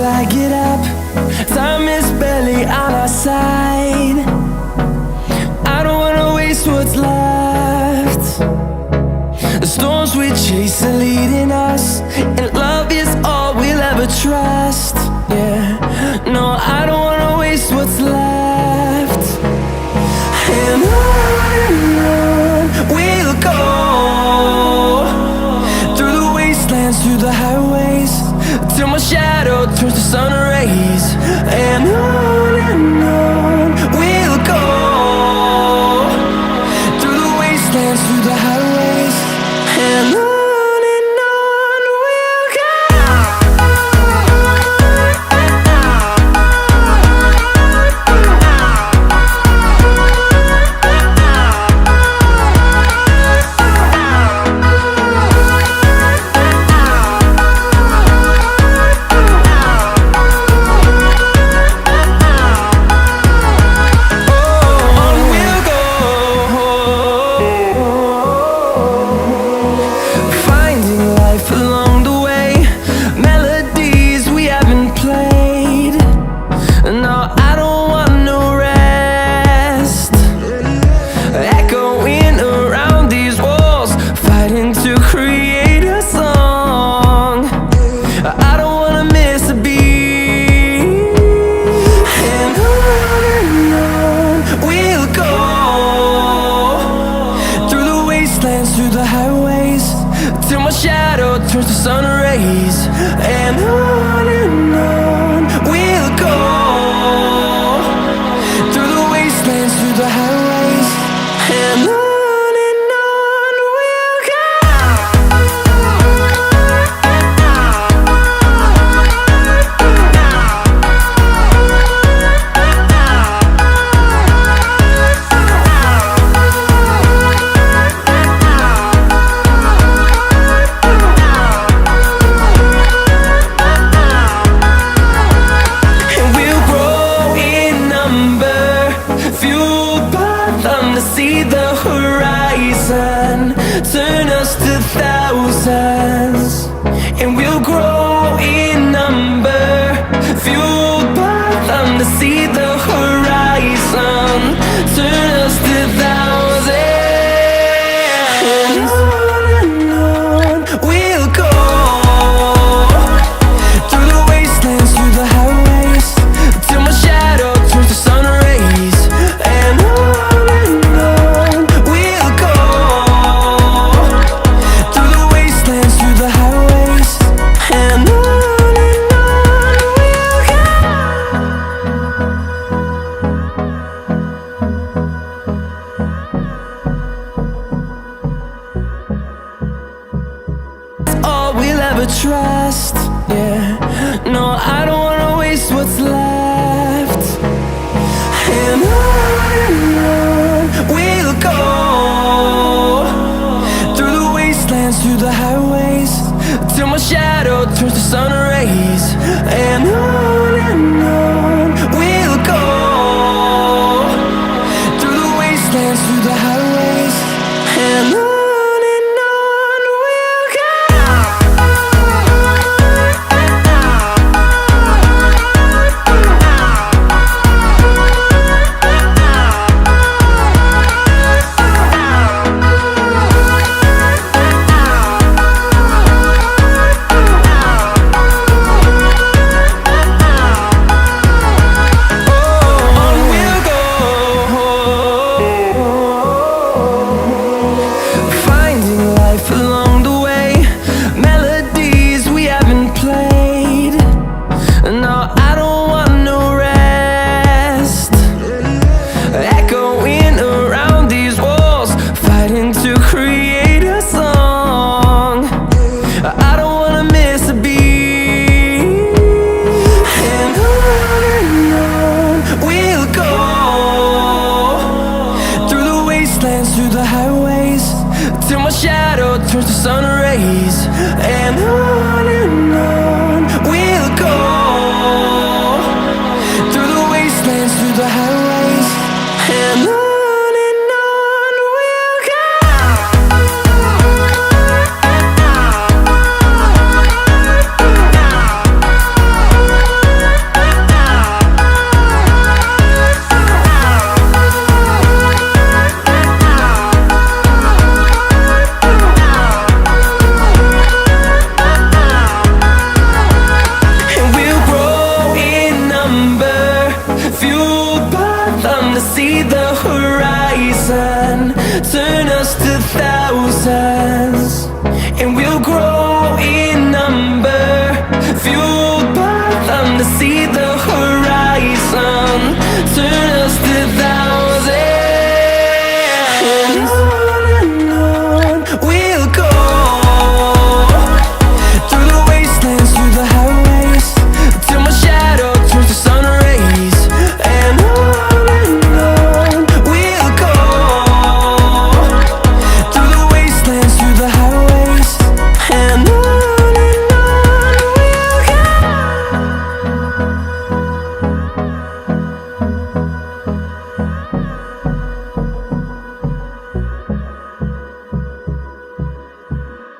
I get up. Time is barely on our side. I don't wanna waste what's left. The storms we chase are leading us, and love is all we'll ever trust. Yeah, no, I don't wanna waste what's left. And on we'll go, through the wastelands, through the highways, till my shadow turns to sun rays. And on we'll go, through the wastelands, through the highways, and on. Through the highways, till my shadow turns to sun rays. And on we'll go, through the wastelands, through the highways, and on. See the horizon turn us to thousands, and we'll grow in number, fueled by them to see the horizon turn us to thousands. And on we'll go, through the wastelands, through the highways, till my shadow turns to sun rays. And on trust, yeah. No, I don't wanna waste what's left. And on we'll go, through the wastelands, through the highways, till my shadow turns to sun rays. And on we'll go, through the wastelands, through the highways, and on. Through the highways, till my shadow turns to sun rays. And on we'll go, through the wastelands, through the highways, and on. We'll go. see the horizon turn us to thousands, and we'll